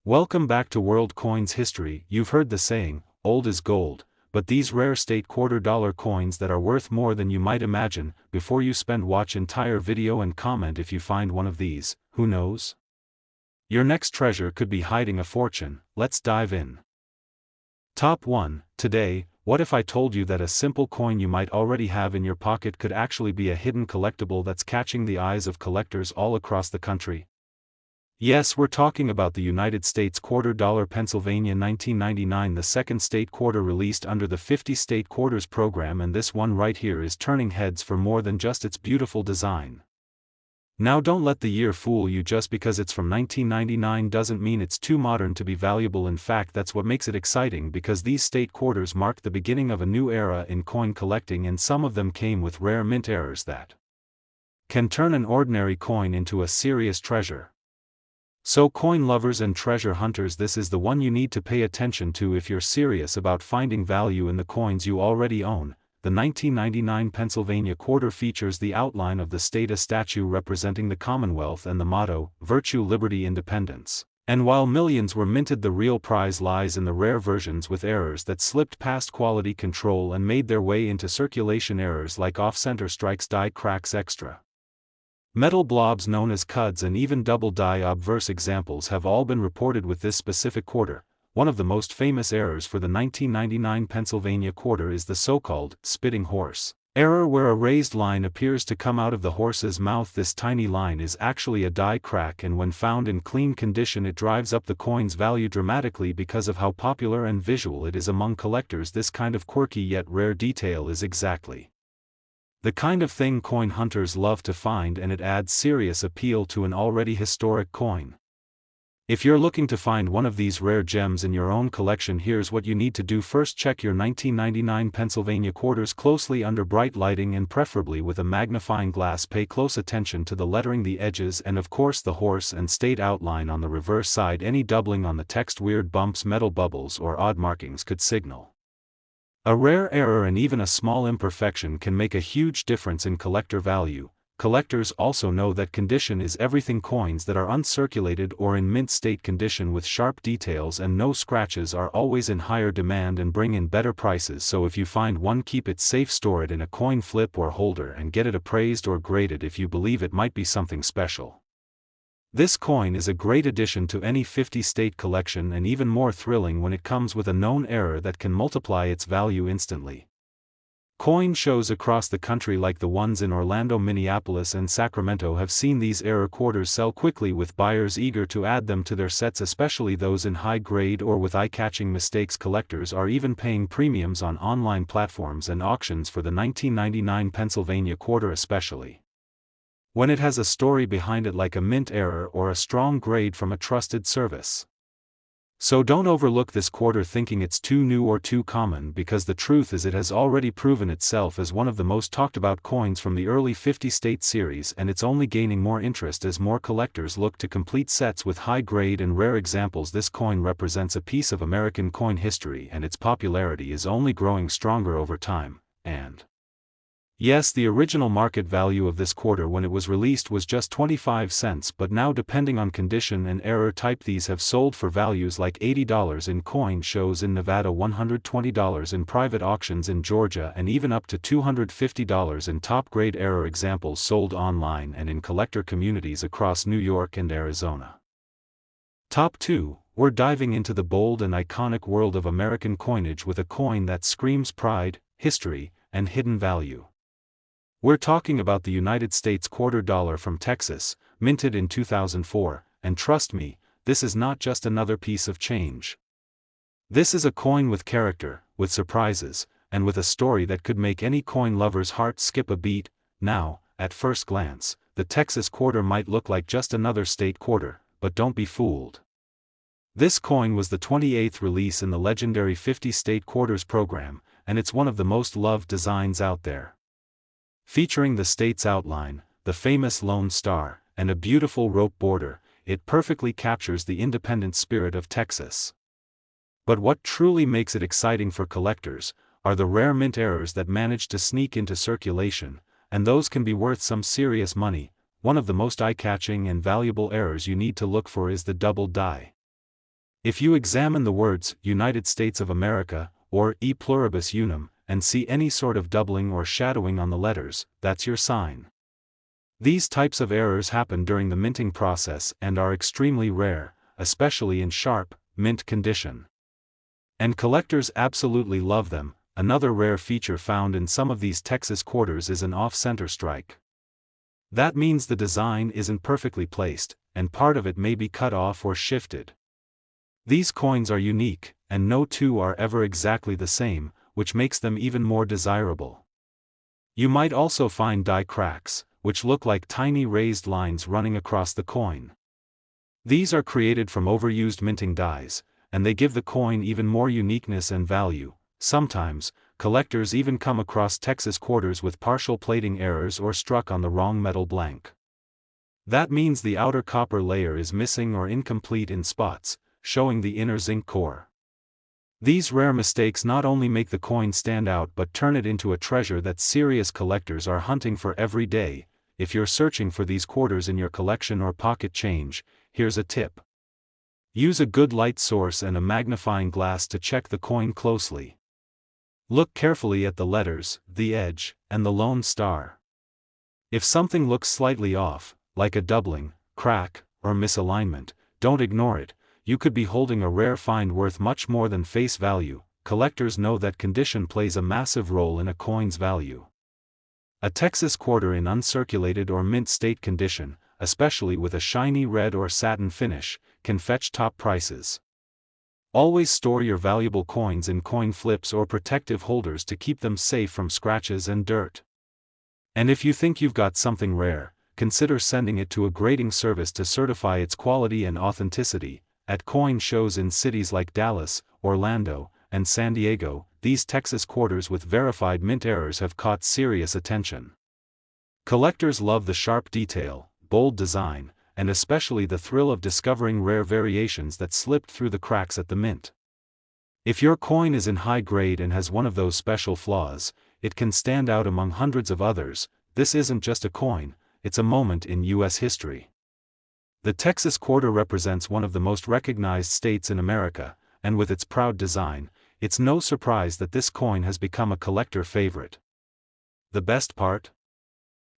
Welcome back to World Coins History. You've heard the saying, old is gold, but these rare state $quarter coins that are worth more than you might imagine. Before you watch entire video and comment if you find one of these, who knows? Your next treasure could be hiding a fortune. Let's dive in. Top 1. Today, what if I told you that a simple coin you might already have in your pocket could actually be a hidden collectible that's catching the eyes of collectors all across the country? Yes, we're talking about the United States $quarter Pennsylvania 1999, the second state quarter released under the 50 state quarters program, and this one right here is turning heads for more than just its beautiful design. Now don't let the year fool you. Just because it's from 1999 doesn't mean it's too modern to be valuable. In fact, that's what makes it exciting, because these state quarters mark the beginning of a new era in coin collecting, and some of them came with rare mint errors that can turn an ordinary coin into a serious treasure. So coin lovers and treasure hunters, this is the one you need to pay attention to if you're serious about finding value in the coins you already own. The 1999 Pennsylvania quarter features the outline of the state, a statue representing the Commonwealth, and the motto, Virtue, Liberty, Independence. And while millions were minted, the real prize lies in the rare versions with errors that slipped past quality control and made their way into circulation. Errors like off-center strikes, die cracks, extra metal blobs known as cuds, and even double die obverse examples have all been reported with this specific quarter. One of the most famous errors for the 1999 Pennsylvania quarter is the so-called spitting horse error, where a raised line appears to come out of the horse's mouth. This tiny line is actually a die crack, and when found in clean condition it drives up the coin's value dramatically because of how popular and visual it is among collectors. This kind of quirky yet rare detail is exactly the kind of thing coin hunters love to find, and it adds serious appeal to an already historic coin. If you're looking to find one of these rare gems in your own collection, here's what you need to do. First, check your 1999 Pennsylvania quarters closely under bright lighting, and preferably with a magnifying glass. Pay close attention to the lettering, the edges, and of course the horse and state outline on the reverse side. Any doubling on the text, weird bumps, metal bubbles, or odd markings could signal a rare error, and even a small imperfection can make a huge difference in collector value. Collectors also know that condition is everything. Coins that are uncirculated or in mint state condition with sharp details and no scratches are always in higher demand and bring in better prices. So if you find one, keep it safe, store it in a coin flip or holder, and get it appraised or graded if you believe it might be something special. This coin is a great addition to any 50-state collection, and even more thrilling when it comes with a known error that can multiply its value instantly. Coin shows across the country, like the ones in Orlando, Minneapolis, and Sacramento, have seen these error quarters sell quickly, with buyers eager to add them to their sets, especially those in high grade or with eye-catching mistakes. Collectors are even paying premiums on online platforms and auctions for the 1999 Pennsylvania quarter, especially when it has a story behind it, like a mint error or a strong grade from a trusted service. So don't overlook this quarter thinking it's too new or too common, because the truth is it has already proven itself as one of the most talked about coins from the early 50-state series, and it's only gaining more interest as more collectors look to complete sets with high grade and rare examples. This coin represents a piece of American coin history, and its popularity is only growing stronger over time. And yes, the original market value of this quarter when it was released was just 25 cents, but now, depending on condition and error type, these have sold for values like $80 in coin shows in Nevada, $120 in private auctions in Georgia, and even up to $250 in top-grade error examples sold online and in collector communities across New York and Arizona. Top 2. We're diving into the bold and iconic world of American coinage with a coin that screams pride, history, and hidden value. We're talking about the United States $quarter from Texas, minted in 2004, and trust me, this is not just another piece of change. This is a coin with character, with surprises, and with a story that could make any coin lover's heart skip a beat. Now, at first glance, the Texas quarter might look like just another state quarter, but don't be fooled. This coin was the 28th release in the legendary 50 state quarters program, and it's one of the most loved designs out there. Featuring the state's outline, the famous Lone Star, and a beautiful rope border, it perfectly captures the independent spirit of Texas. But what truly makes it exciting for collectors are the rare mint errors that manage to sneak into circulation, and those can be worth some serious money. One of the most eye-catching and valuable errors you need to look for is the double die. If you examine the words United States of America or E pluribus unum and see any sort of doubling or shadowing on the letters, that's your sign. These types of errors happen during the minting process and are extremely rare, especially in sharp, mint condition. And collectors absolutely love them. Another rare feature found in some of these Texas quarters is an off-center strike. That means the design isn't perfectly placed, and part of it may be cut off or shifted. These coins are unique, and no two are ever exactly the same, which makes them even more desirable. You might also find die cracks, which look like tiny raised lines running across the coin. These are created from overused minting dies, and they give the coin even more uniqueness and value. Sometimes, collectors even come across Texas quarters with partial plating errors or struck on the wrong metal blank. That means the outer copper layer is missing or incomplete in spots, showing the inner zinc core. These rare mistakes not only make the coin stand out but turn it into a treasure that serious collectors are hunting for every day. If you're searching for these quarters in your collection or pocket change, here's a tip. Use a good light source and a magnifying glass to check the coin closely. Look carefully at the letters, the edge, and the lone star. If something looks slightly off, like a doubling, crack, or misalignment, don't ignore it. You could be holding a rare find worth much more than face value. Collectors know that condition plays a massive role in a coin's value. A Texas quarter in uncirculated or mint state condition, especially with a shiny red or satin finish, can fetch top prices. Always store your valuable coins in coin flips or protective holders to keep them safe from scratches and dirt. And if you think you've got something rare, consider sending it to a grading service to certify its quality and authenticity. At coin shows in cities like Dallas, Orlando, and San Diego, these Texas quarters with verified mint errors have caught serious attention. Collectors love the sharp detail, bold design, and especially the thrill of discovering rare variations that slipped through the cracks at the mint. If your coin is in high grade and has one of those special flaws, it can stand out among hundreds of others. This isn't just a coin, it's a moment in U.S. history. The Texas quarter represents one of the most recognized states in America, and with its proud design, it's no surprise that this coin has become a collector favorite. The best part?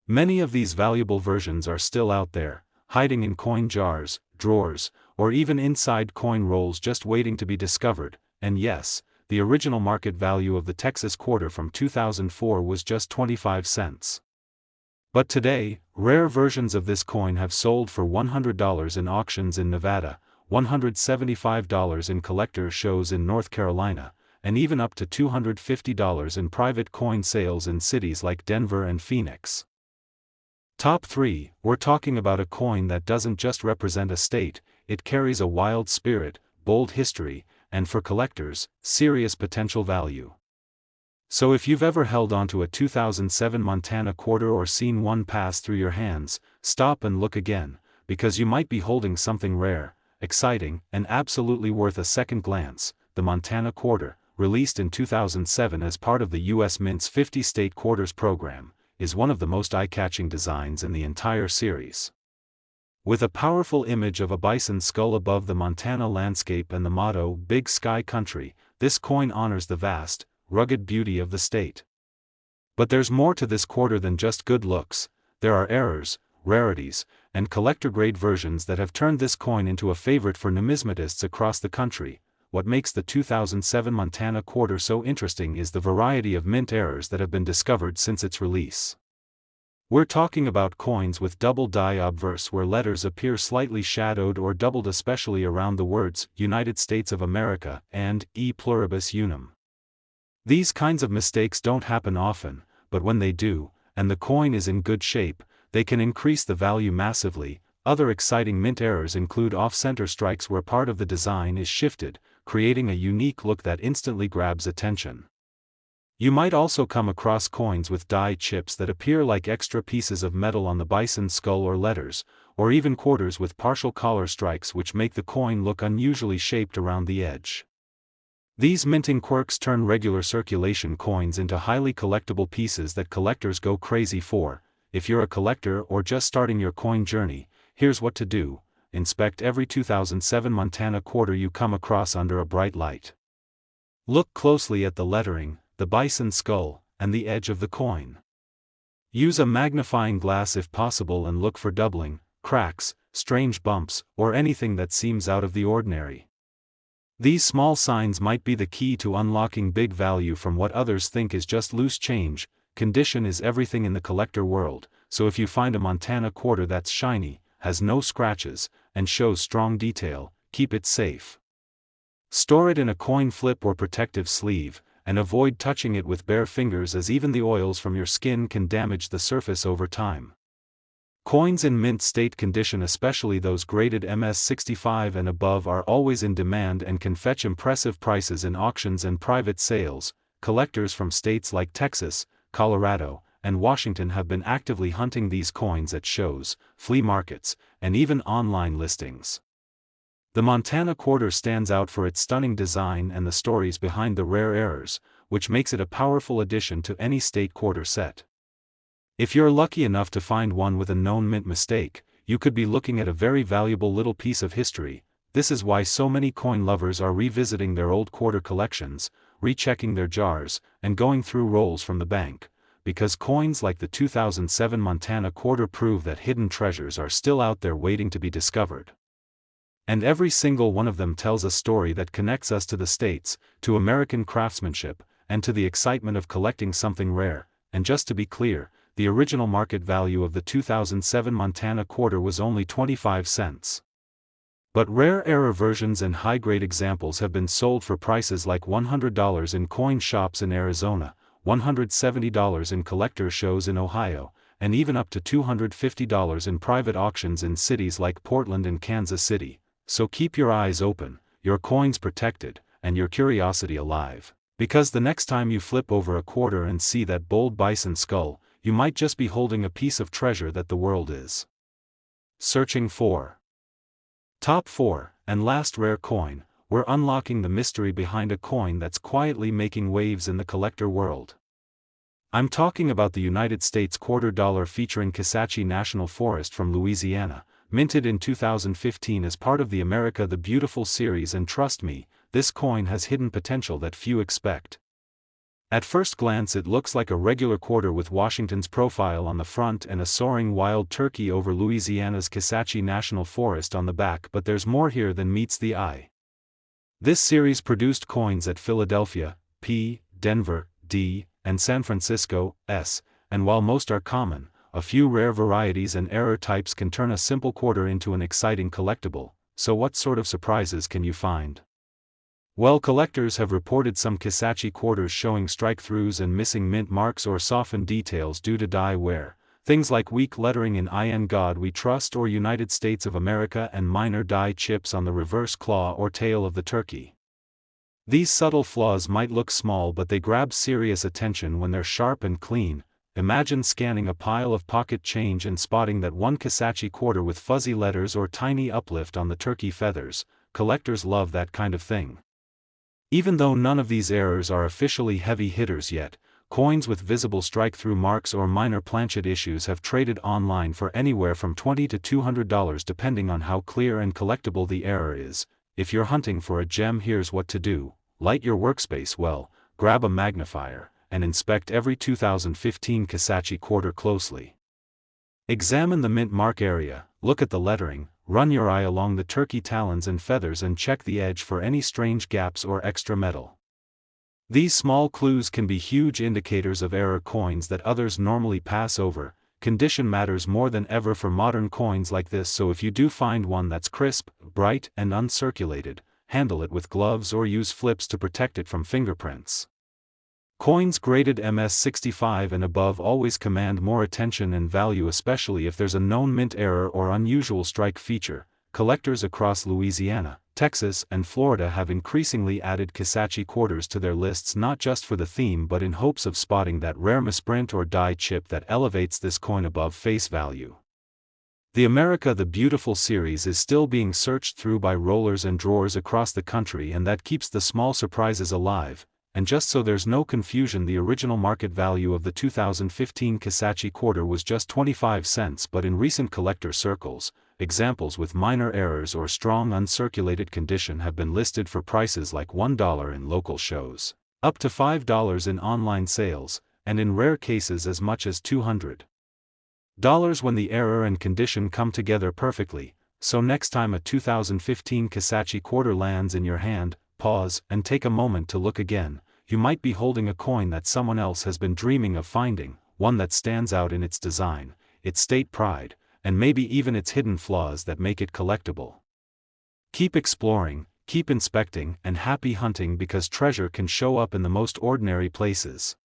Many of these valuable versions are still out there, hiding in coin jars, drawers, or even inside coin rolls just waiting to be discovered. And yes, the original market value of the Texas quarter from 2004 was just 25 cents. But today, rare versions of this coin have sold for $100 in auctions in Nevada, $175 in collector shows in North Carolina, and even up to $250 in private coin sales in cities like Denver and Phoenix. Top 3, we're talking about a coin that doesn't just represent a state, it carries a wild spirit, bold history, and for collectors, serious potential value. So if you've ever held onto a 2007 Montana quarter or seen one pass through your hands, stop and look again, because you might be holding something rare, exciting, and absolutely worth a second glance. The Montana quarter, released in 2007 as part of the U.S. Mint's 50 State Quarters program, is one of the most eye-catching designs in the entire series. With a powerful image of a bison skull above the Montana landscape and the motto, Big Sky Country, this coin honors the vast, rugged beauty of the state. But there's more to this quarter than just good looks. There are errors, rarities, and collector-grade versions that have turned this coin into a favorite for numismatists across the country. What makes the 2007 Montana quarter so interesting is the variety of mint errors that have been discovered since its release. We're talking about coins with double die obverse where letters appear slightly shadowed or doubled, especially around the words United States of America and E pluribus unum. These kinds of mistakes don't happen often, but when they do, and the coin is in good shape, they can increase the value massively. Other exciting mint errors include off-center strikes where part of the design is shifted, creating a unique look that instantly grabs attention. You might also come across coins with die chips that appear like extra pieces of metal on the bison skull or letters, or even quarters with partial collar strikes which make the coin look unusually shaped around the edge. These minting quirks turn regular circulation coins into highly collectible pieces that collectors go crazy for. If you're a collector or just starting your coin journey, here's what to do. inspect every 2007 Montana quarter you come across under a bright light. Look closely at the lettering, the bison skull, and the edge of the coin. Use a magnifying glass if possible and look for doubling, cracks, strange bumps, or anything that seems out of the ordinary. These small signs might be the key to unlocking big value from what others think is just loose change. Condition is everything in the collector world, so if you find a Montana quarter that's shiny, has no scratches, and shows strong detail, keep it safe. Store it in a coin flip or protective sleeve, and avoid touching it with bare fingers as even the oils from your skin can damage the surface over time. Coins in mint state condition, especially those graded MS65 and above, are always in demand and can fetch impressive prices in auctions and private sales. Collectors from states like Texas, Colorado, and Washington have been actively hunting these coins at shows, flea markets, and even online listings. The Montana quarter stands out for its stunning design and the stories behind the rare errors, which makes it a powerful addition to any state quarter set. If you're lucky enough to find one with a known mint mistake, you could be looking at a very valuable little piece of history. This is why so many coin lovers are revisiting their old quarter collections, rechecking their jars, and going through rolls from the bank, because coins like the 2007 Montana quarter prove that hidden treasures are still out there waiting to be discovered. And every single one of them tells a story that connects us to the States, to American craftsmanship, and to the excitement of collecting something rare. And just to be clear, the original market value of the 2007 Montana quarter was only 25 cents. But rare error versions and high-grade examples have been sold for prices like $100 in coin shops in Arizona, $170 in collector shows in Ohio, and even up to $250 in private auctions in cities like Portland and Kansas City. So keep your eyes open, your coins protected, and your curiosity alive. Because the next time you flip over a quarter and see that bold bison skull, you might just be holding a piece of treasure that the world is searching for. Top 4, and last rare coin, we're unlocking the mystery behind a coin that's quietly making waves in the collector world. I'm talking about the United States quarter dollar featuring Kisatchie National Forest from Louisiana, minted in 2015 as part of the America the Beautiful series, and trust me, this coin has hidden potential that few expect. At first glance it looks like a regular quarter with Washington's profile on the front and a soaring wild turkey over Louisiana's Kisatchie National Forest on the back, but there's more here than meets the eye. This series produced coins at Philadelphia, P, Denver, D, and San Francisco, S, and while most are common, a few rare varieties and error types can turn a simple quarter into an exciting collectible. So what sort of surprises can you find? Well, collectors have reported some Kisatchie quarters showing strike-throughs and missing mint marks or softened details due to die wear, things like weak lettering in "In God We Trust" or United States of America and minor die chips on the reverse claw or tail of the turkey. These subtle flaws might look small, but they grab serious attention when they're sharp and clean. Imagine scanning a pile of pocket change and spotting that one Kisatchie quarter with fuzzy letters or tiny uplift on the turkey feathers. Collectors love that kind of thing. Even though none of these errors are officially heavy hitters yet, coins with visible strike-through marks or minor planchet issues have traded online for anywhere from $20 to $200 depending on how clear and collectible the error is. If you're hunting for a gem, here's what to do. Light your workspace well, grab a magnifier, and inspect every 2015 Kisatchie quarter closely. Examine the mint mark area, look at the lettering, run your eye along the turkey talons and feathers, and check the edge for any strange gaps or extra metal. These small clues can be huge indicators of error coins that others normally pass over. Condition matters more than ever for modern coins like this, so if you do find one that's crisp, bright, and uncirculated, handle it with gloves or use flips to protect it from fingerprints. Coins graded MS65 and above always command more attention and value, especially if there's a known mint error or unusual strike feature. Collectors across Louisiana, Texas, and Florida have increasingly added Kisatchie quarters to their lists, not just for the theme but in hopes of spotting that rare misprint or die chip that elevates this coin above face value. The America the Beautiful series is still being searched through by rollers and drawers across the country, and that keeps the small surprises alive. And just so there's no confusion, the original market value of the 2015 Kisatchie quarter was just 25 cents, but in recent collector circles, examples with minor errors or strong uncirculated condition have been listed for prices like $1 in local shows, up to $5 in online sales, and in rare cases as much as $200 when the error and condition come together perfectly. So next time a 2015 Kisatchie quarter lands in your hand, pause and take a moment to look again. You might be holding a coin that someone else has been dreaming of finding, one that stands out in its design, its state pride, and maybe even its hidden flaws that make it collectible. Keep exploring, keep inspecting, and happy hunting, because treasure can show up in the most ordinary places.